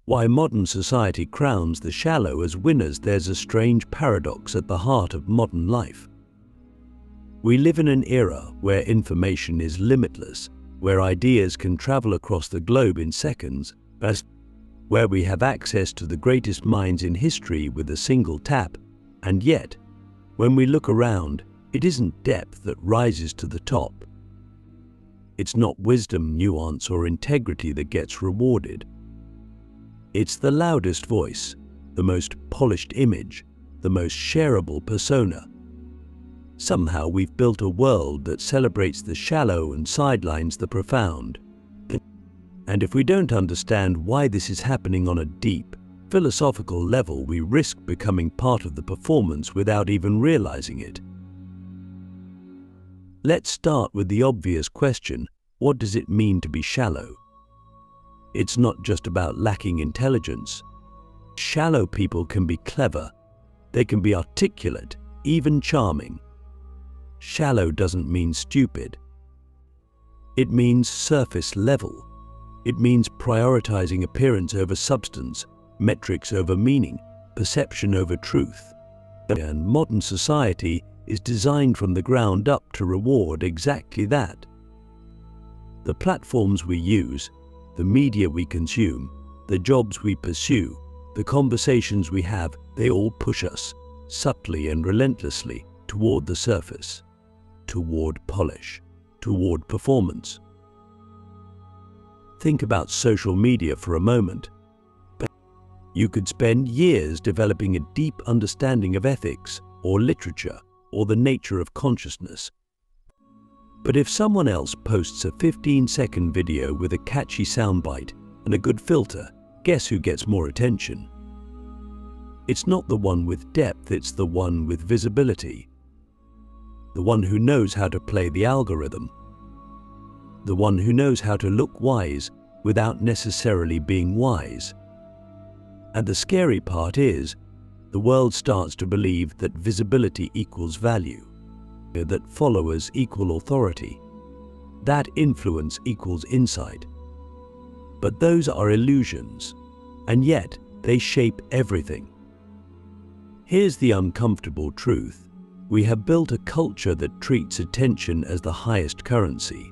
Why modern society crowns the shallow as winners. There's a strange paradox at the heart of modern life. We live in an era where information is limitless, where ideas can travel across the globe in seconds, where we have access to the greatest minds in history with a single tap, and yet, when we look around, it isn't depth that rises to the top. It's not wisdom, nuance, or integrity that gets rewarded. It's the loudest voice, the most polished image, the most shareable persona. Somehow we've built a world that celebrates the shallow and sidelines the profound. And if we don't understand why this is happening on a deep, philosophical level, we risk becoming part of the performance without even realizing it. Let's start with the obvious question: what does it mean to be shallow? It's not just about lacking intelligence. Shallow people can be clever, they can be articulate, even charming. Shallow doesn't mean stupid. It means surface level. It means prioritizing appearance over substance, metrics over meaning, perception over truth. And modern society is designed from the ground up to reward exactly that. The platforms we use, the media we consume, the jobs we pursue, the conversations we have, they all push us, subtly and relentlessly, toward the surface, toward polish, toward performance. Think about social media for a moment. You could spend years developing a deep understanding of ethics, or literature, or the nature of consciousness. But if someone else posts a 15-second video with a catchy soundbite and a good filter, guess who gets more attention? It's not the one with depth, it's the one with visibility. The one who knows how to play the algorithm. The one who knows how to look wise without necessarily being wise. And the scary part is, the world starts to believe that visibility equals value, that followers equal authority, that influence equals insight. But those are illusions, and yet they shape everything. Here's the uncomfortable truth. We have built a culture that treats attention as the highest currency.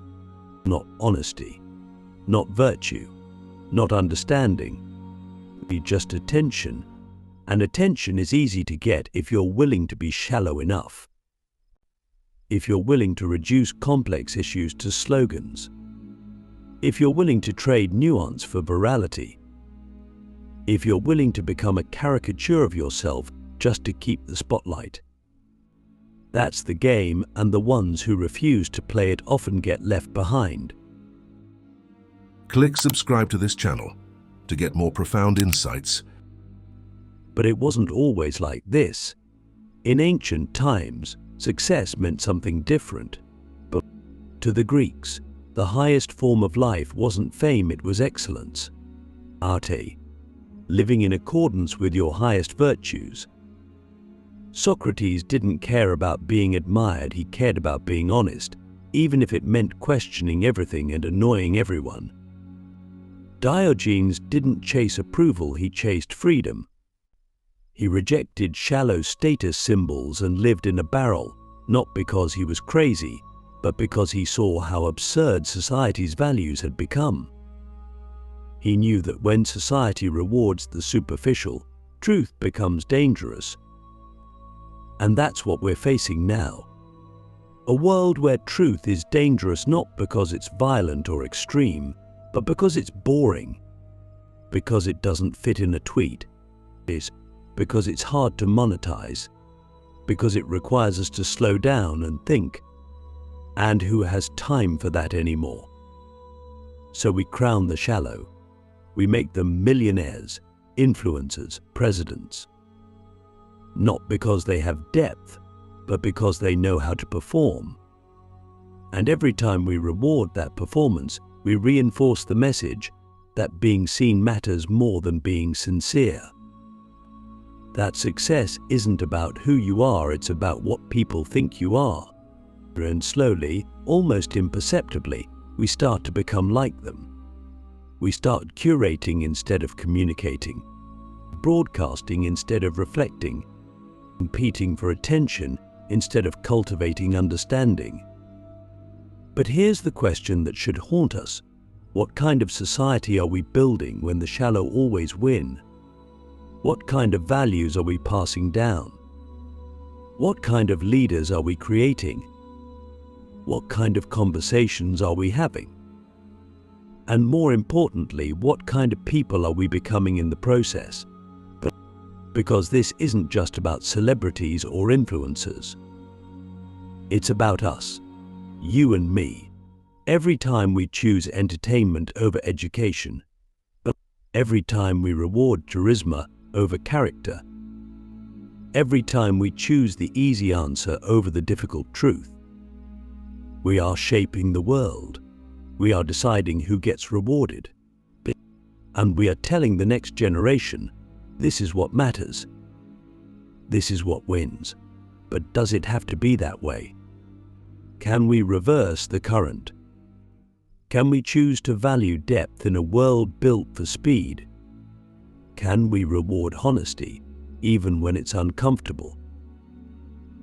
Not honesty, not virtue, not understanding, just attention. And attention is easy to get if you're willing to be shallow enough. If you're willing to reduce complex issues to slogans. If you're willing to trade nuance for virality. If you're willing to become a caricature of yourself just to keep the spotlight. That's the game, and the ones who refuse to play it often get left behind. Click subscribe to this channel to get more profound insights. But it wasn't always like this. In ancient times, success meant something different. But to the Greeks, the highest form of life wasn't fame, it was excellence. Arte, living in accordance with your highest virtues. Socrates didn't care about being admired, he cared about being honest, even if it meant questioning everything and annoying everyone. Diogenes didn't chase approval, he chased freedom. He rejected shallow status symbols and lived in a barrel, not because he was crazy, but because he saw how absurd society's values had become. He knew that when society rewards the superficial, truth becomes dangerous. And that's what we're facing now. A world where truth is dangerous not because it's violent or extreme, but because it's boring, because it doesn't fit in a tweet, because it's hard to monetize, because it requires us to slow down and think. And who has time for that anymore? So we crown the shallow. We make them millionaires, influencers, presidents. Not because they have depth, but because they know how to perform. And every time we reward that performance, we reinforce the message that being seen matters more than being sincere. That success isn't about who you are, it's about what people think you are. And slowly, almost imperceptibly, we start to become like them. We start curating instead of communicating, broadcasting instead of reflecting, competing for attention instead of cultivating understanding. But here's the question that should haunt us. What kind of society are we building when the shallow always win? What kind of values are we passing down? What kind of leaders are we creating? What kind of conversations are we having? And more importantly, what kind of people are we becoming in the process? Because this isn't just about celebrities or influencers. It's about us, you and me. Every time we choose entertainment over education, every time we reward charisma over character, every time we choose the easy answer over the difficult truth, we are shaping the world. We are deciding who gets rewarded. And we are telling the next generation, this is what matters. This is what wins. But does it have to be that way? Can we reverse the current? Can we choose to value depth in a world built for speed? Can we reward honesty, even when it's uncomfortable?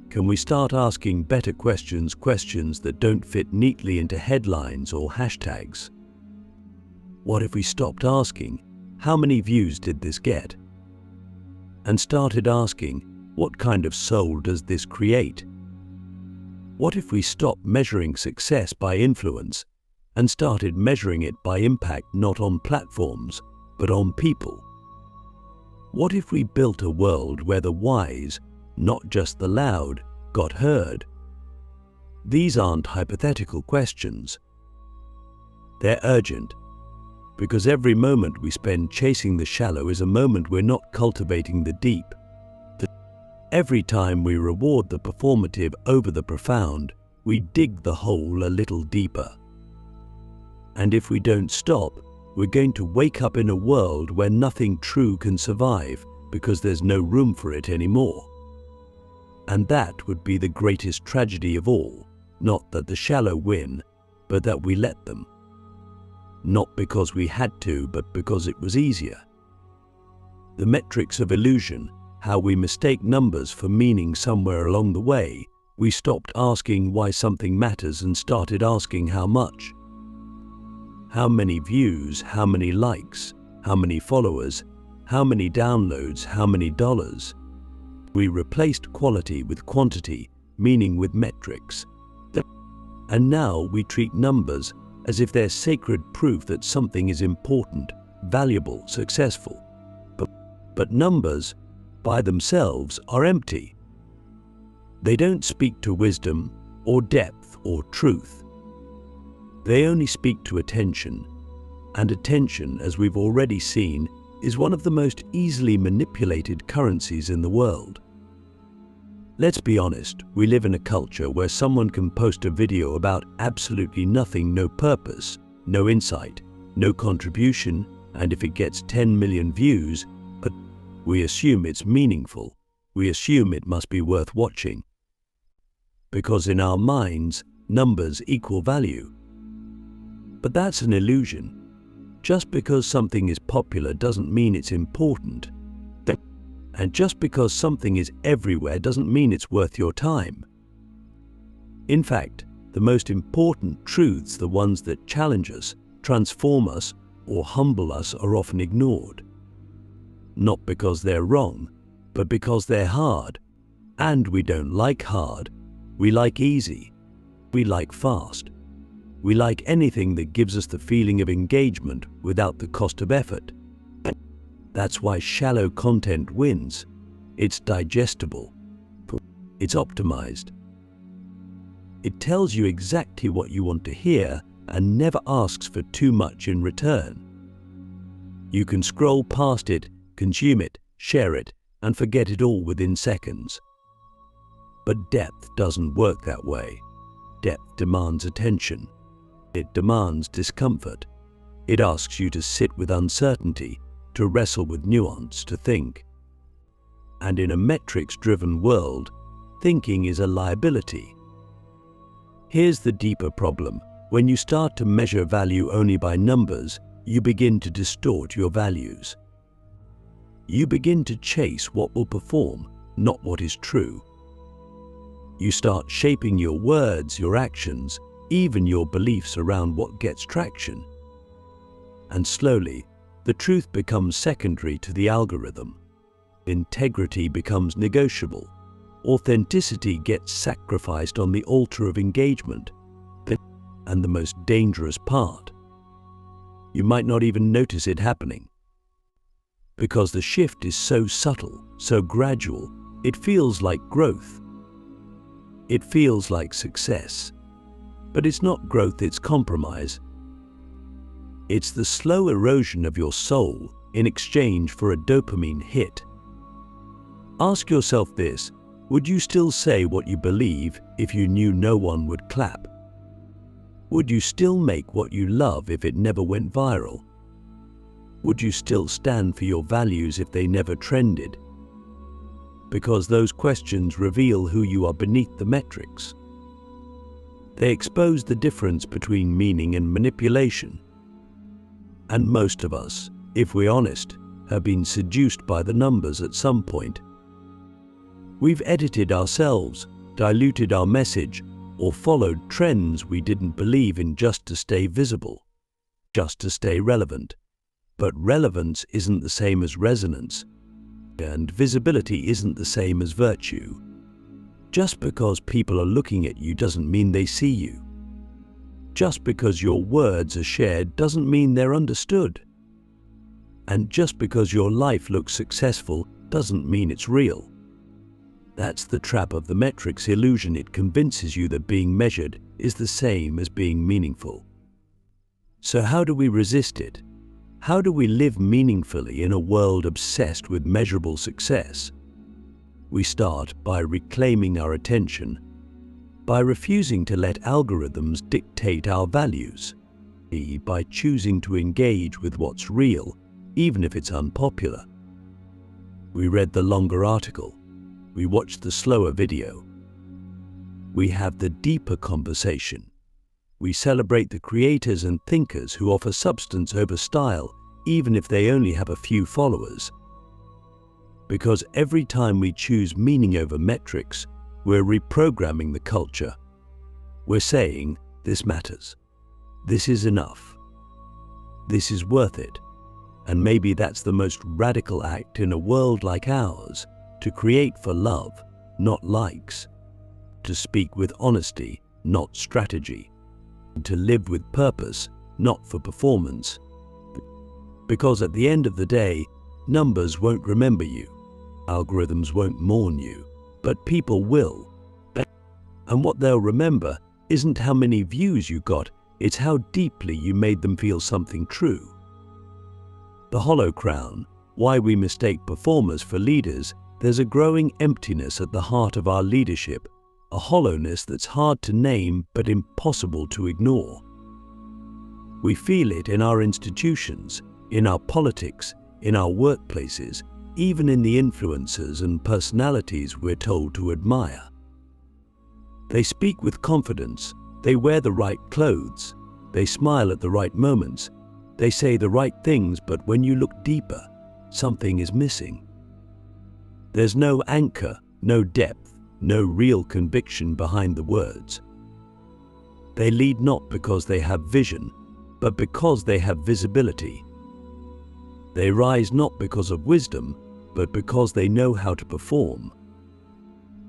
Can we start asking better questions that don't fit neatly into headlines or hashtags? What if we stopped asking, how many views did this get? And started asking, what kind of soul does this create? What if we stopped measuring success by influence and started measuring it by impact, not on platforms, but on people? What if we built a world where the wise, not just the loud, got heard? These aren't hypothetical questions. They're urgent, because every moment we spend chasing the shallow is a moment we're not cultivating the deep. Every time we reward the performative over the profound, we dig the hole a little deeper. And if we don't stop, we're going to wake up in a world where nothing true can survive because there's no room for it anymore. And that would be the greatest tragedy of all, not that the shallow win, but that we let them. Not because we had to, but because it was easier. The metrics of illusion, how we mistake numbers for meaning somewhere along the way. We stopped asking why something matters and started asking how much. How many views, how many likes, how many followers, how many downloads, how many dollars? We replaced quality with quantity, meaning with metrics. And now we treat numbers as if they're sacred proof that something is important, valuable, successful. But numbers, by themselves, are empty. They don't speak to wisdom or depth or truth. They only speak to attention, and attention, as we've already seen, is one of the most easily manipulated currencies in the world. Let's be honest, we live in a culture where someone can post a video about absolutely nothing, no purpose, no insight, no contribution, and if it gets 10 million views, we assume it's meaningful. We assume it must be worth watching. Because in our minds, numbers equal value. But that's an illusion. Just because something is popular doesn't mean it's important. And just because something is everywhere doesn't mean it's worth your time. In fact, the most important truths, the ones that challenge us, transform us, or humble us, are often ignored. Not because they're wrong, but because they're hard. And we don't like hard. We like easy. We like fast. We like anything that gives us the feeling of engagement without the cost of effort. That's why shallow content wins. It's digestible. It's optimized. It tells you exactly what you want to hear and never asks for too much in return. You can scroll past it, consume it, share it, and forget it all within seconds. But depth doesn't work that way. Depth demands attention. It demands discomfort. It asks you to sit with uncertainty, to wrestle with nuance, to think. And in a metrics-driven world, thinking is a liability. Here's the deeper problem. When you start to measure value only by numbers, you begin to distort your values. You begin to chase what will perform, not what is true. You start shaping your words, your actions, even your beliefs around what gets traction. And slowly, the truth becomes secondary to the algorithm. Integrity becomes negotiable. Authenticity gets sacrificed on the altar of engagement. And the most dangerous part, you might not even notice it happening. Because the shift is so subtle, so gradual, it feels like growth. It feels like success. But it's not growth, it's compromise. It's the slow erosion of your soul in exchange for a dopamine hit. Ask yourself this: would you still say what you believe if you knew no one would clap? Would you still make what you love if it never went viral? Would you still stand for your values if they never trended? Because those questions reveal who you are beneath the metrics. They expose the difference between meaning and manipulation. And most of us, if we're honest, have been seduced by the numbers at some point. We've edited ourselves, diluted our message, or followed trends we didn't believe in just to stay visible, just to stay relevant. But relevance isn't the same as resonance, and visibility isn't the same as virtue. Just because people are looking at you doesn't mean they see you. Just because your words are shared doesn't mean they're understood. And just because your life looks successful doesn't mean it's real. That's the trap of the metrics illusion. It convinces you that being measured is the same as being meaningful. So how do we resist it? How do we live meaningfully in a world obsessed with measurable success? We start by reclaiming our attention, by refusing to let algorithms dictate our values, by choosing to engage with what's real, even if it's unpopular. We read the longer article. We watch the slower video. We have the deeper conversation. We celebrate the creators and thinkers who offer substance over style, even if they only have a few followers. Because every time we choose meaning over metrics, we're reprogramming the culture. We're saying, this matters. This is enough. This is worth it. And maybe that's the most radical act in a world like ours. To create for love, not likes. To speak with honesty, not strategy. To live with purpose, not for performance. Because at the end of the day, numbers won't remember you. Algorithms won't mourn you, but people will. And what they'll remember isn't how many views you got, it's how deeply you made them feel something true. The hollow crown, why we mistake performers for leaders. There's a growing emptiness at the heart of our leadership, a hollowness that's hard to name but impossible to ignore. We feel it in our institutions, in our politics, in our workplaces, even in the influencers and personalities we're told to admire. They speak with confidence, they wear the right clothes, they smile at the right moments, they say the right things, but when you look deeper, something is missing. There's no anchor, no depth, no real conviction behind the words. They lead not because they have vision, but because they have visibility. They rise not because of wisdom, but because they know how to perform.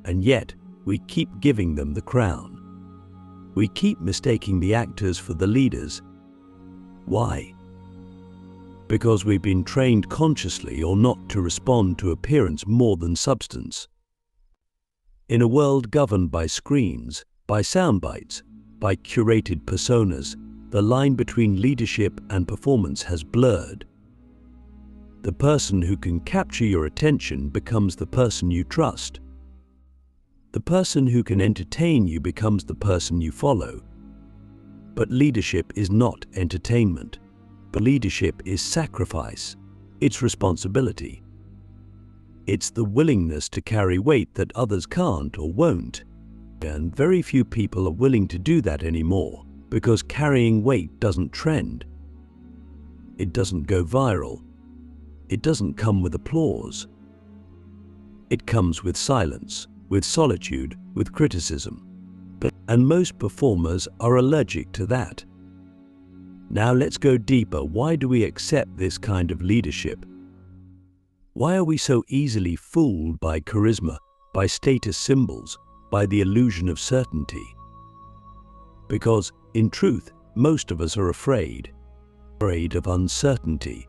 And yet, we keep giving them the crown. We keep mistaking the actors for the leaders. Why? Because we've been trained consciously or not to respond to appearance more than substance. In a world governed by screens, by soundbites, by curated personas, the line between leadership and performance has blurred. The person who can capture your attention becomes the person you trust. The person who can entertain you becomes the person you follow. But leadership is not entertainment. But leadership is sacrifice. It's responsibility. It's the willingness to carry weight that others can't or won't. And very few people are willing to do that anymore because carrying weight doesn't trend. It doesn't go viral. It doesn't come with applause. It comes with silence, with solitude, with criticism. And most performers are allergic to that. Now let's go deeper. Why do we accept this kind of leadership? Why are we so easily fooled by charisma, by status symbols, by the illusion of certainty? Because, in truth, most of us are afraid of uncertainty,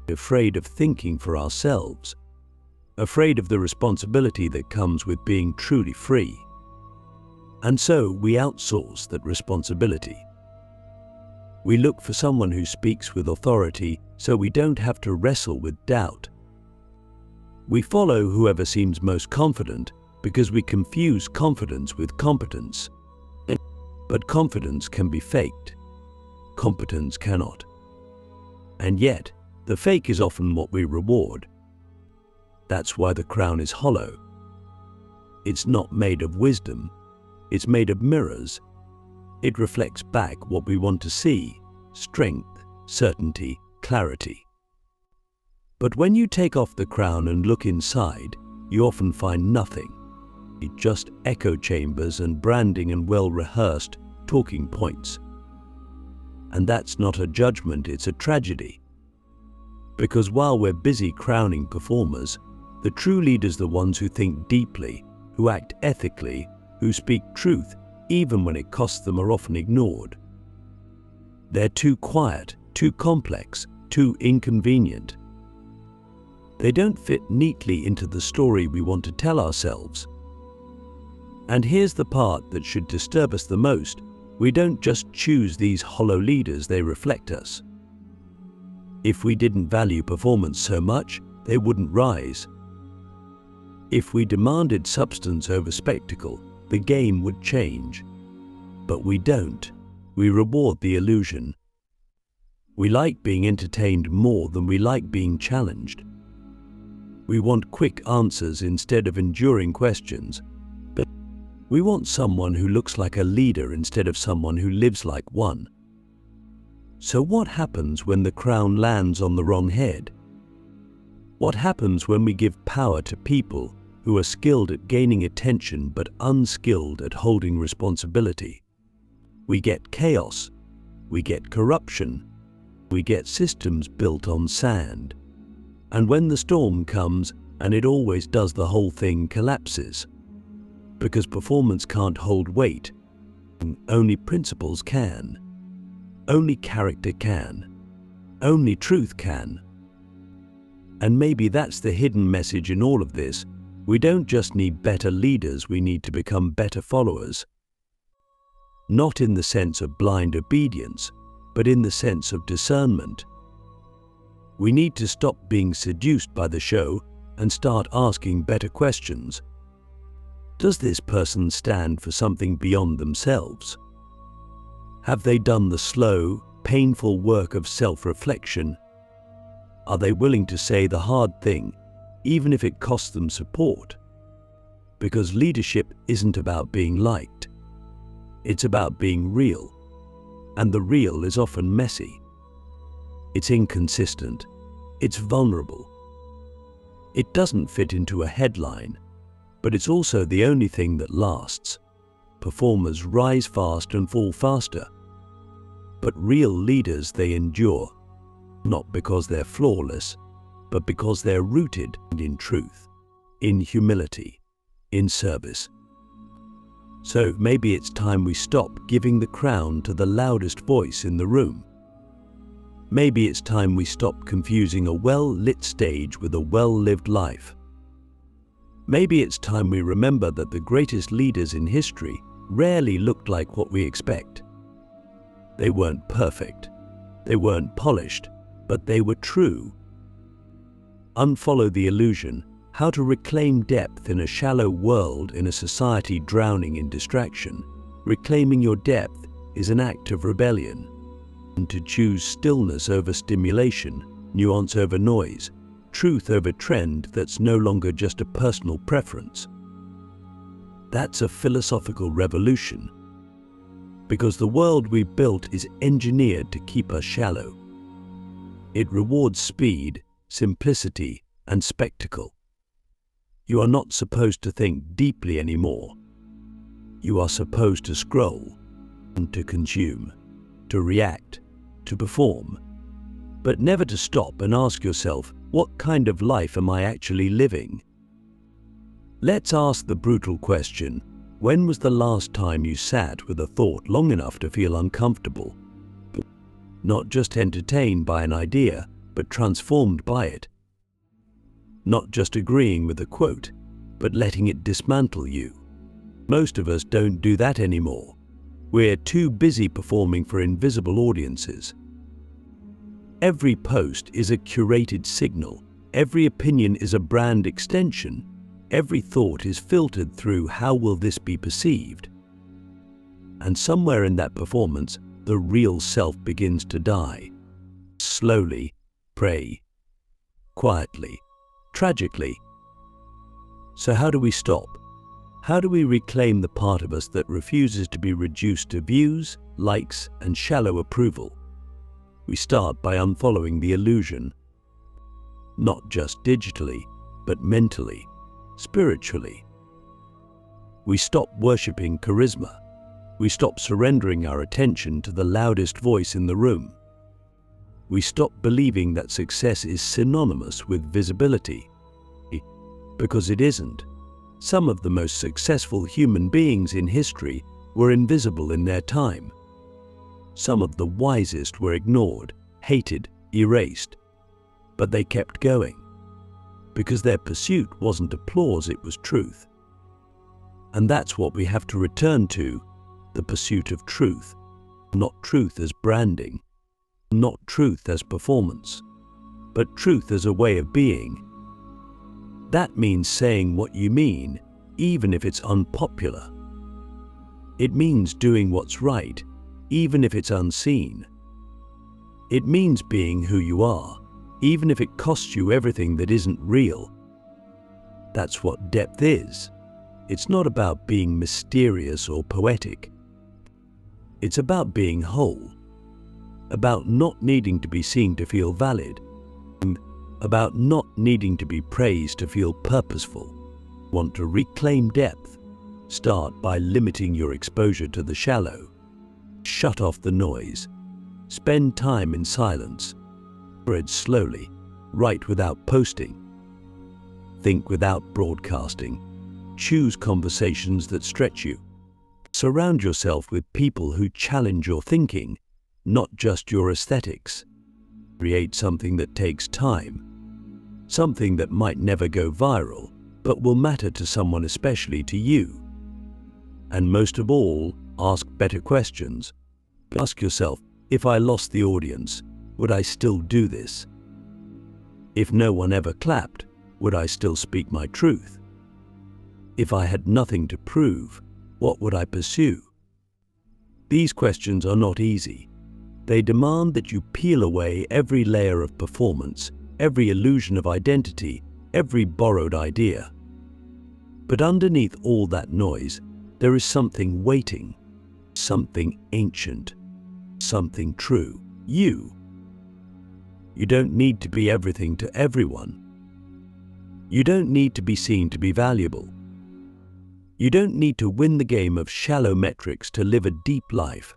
afraid of thinking for ourselves, afraid of the responsibility that comes with being truly free. And so we outsource that responsibility. We look for someone who speaks with authority so we don't have to wrestle with doubt. We follow whoever seems most confident because we confuse confidence with competence. But confidence can be faked. Competence cannot. And yet, the fake is often what we reward. That's why the crown is hollow. It's not made of wisdom. It's made of mirrors. It reflects back what we want to see: strength, certainty, clarity. But when you take off the crown and look inside, you often find nothing. Just echo chambers and branding and well-rehearsed talking points. And that's not a judgment, it's a tragedy. Because while we're busy crowning performers, the true leaders are the ones who think deeply, who act ethically, who speak truth, even when it costs them, are often ignored. They're too quiet, too complex, too inconvenient. They don't fit neatly into the story we want to tell ourselves. And here's the part that should disturb us the most. We don't just choose these hollow leaders, they reflect us. If we didn't value performance so much, they wouldn't rise. If we demanded substance over spectacle, the game would change. But we don't. We reward the illusion. We like being entertained more than we like being challenged. We want quick answers instead of enduring questions. But we want someone who looks like a leader instead of someone who lives like one. So what happens when the crown lands on the wrong head? What happens when we give power to people who are skilled at gaining attention but unskilled at holding responsibility? We get chaos, we get corruption, we get systems built on sand. And when the storm comes, and it always does, the whole thing collapses. Because performance can't hold weight. Only principles can. Only character can. Only truth can. And maybe that's the hidden message in all of this. We don't just need better leaders, we need to become better followers. Not in the sense of blind obedience, but in the sense of discernment. We need to stop being seduced by the show and start asking better questions. Does this person stand for something beyond themselves? Have they done the slow, painful work of self-reflection? Are they willing to say the hard thing, even if it costs them support? Because leadership isn't about being liked. It's about being real. And the real is often messy. It's inconsistent. It's vulnerable. It doesn't fit into a headline, but it's also the only thing that lasts. Performers rise fast and fall faster. But real leaders, they endure, not because they're flawless, but because they're rooted in truth, in humility, in service. So maybe it's time we stop giving the crown to the loudest voice in the room. Maybe it's time we stop confusing a well-lit stage with a well-lived life. Maybe it's time we remember that the greatest leaders in history rarely looked like what we expect. They weren't perfect, they weren't polished, but they were true. Unfollow the illusion: how to reclaim depth in a shallow world, in a society drowning in distraction. Reclaiming your depth is an act of rebellion. And to choose stillness over stimulation, nuance over noise, truth over trend that's no longer just a personal preference. That's a philosophical revolution. Because the world we've built is engineered to keep us shallow. It rewards speed, simplicity, and spectacle. You are not supposed to think deeply anymore. You are supposed to scroll, and to consume, to react, to perform, but never to stop and ask yourself, what kind of life am I actually living? Let's ask the brutal question, when was the last time you sat with a thought long enough to feel uncomfortable? Not just entertained by an idea, but transformed by it. Not just agreeing with a quote, but letting it dismantle you. Most of us don't do that anymore. We're too busy performing for invisible audiences. Every post is a curated signal. Every opinion is a brand extension. Every thought is filtered through how will this be perceived. And somewhere in that performance, the real self begins to die. Slowly, pray, quietly, tragically. So how do we stop? How do we reclaim the part of us that refuses to be reduced to views, likes, and shallow approval? We start by unfollowing the illusion. Not just digitally, but mentally, spiritually. We stop worshipping charisma. We stop surrendering our attention to the loudest voice in the room. We stop believing that success is synonymous with visibility. Because it isn't. Some of the most successful human beings in history were invisible in their time. Some of the wisest were ignored, hated, erased. But they kept going. Because their pursuit wasn't applause, it was truth. And that's what we have to return to, the pursuit of truth. Not truth as branding, not truth as performance, but truth as a way of being. That means saying what you mean, even if it's unpopular. It means doing what's right, even if it's unseen. It means being who you are, even if it costs you everything that isn't real. That's what depth is. It's not about being mysterious or poetic. It's about being whole, about not needing to be seen to feel valid, about not needing to be praised to feel purposeful. Want to reclaim depth? Start by limiting your exposure to the shallow. Shut off the noise. Spend time in silence. Read slowly. Write without posting. Think without broadcasting. Choose conversations that stretch you. Surround yourself with people who challenge your thinking, not just your aesthetics. Create something that takes time. Something that might never go viral, but will matter to someone, especially to you. And most of all, ask better questions. Ask yourself, if I lost the audience, would I still do this? If no one ever clapped, would I still speak my truth? If I had nothing to prove, what would I pursue? These questions are not easy. They demand that you peel away every layer of performance, every illusion of identity, every borrowed idea. But underneath all that noise, there is something waiting, something ancient, something true. You. You don't need to be everything to everyone. You don't need to be seen to be valuable. You don't need to win the game of shallow metrics to live a deep life.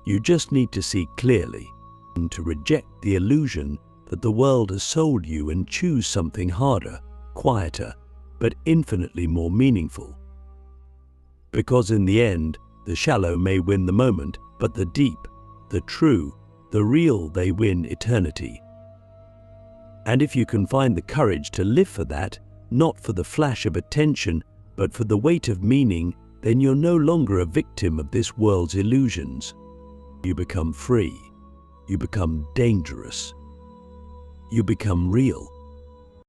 You just need to see clearly and to reject the illusion that the world has sold you and choose something harder, quieter, but infinitely more meaningful. Because in the end, the shallow may win the moment, but the deep, the true, the real, they win eternity. And if you can find the courage to live for that, not for the flash of attention, but for the weight of meaning, then you're no longer a victim of this world's illusions. You become free. You become dangerous. You become real.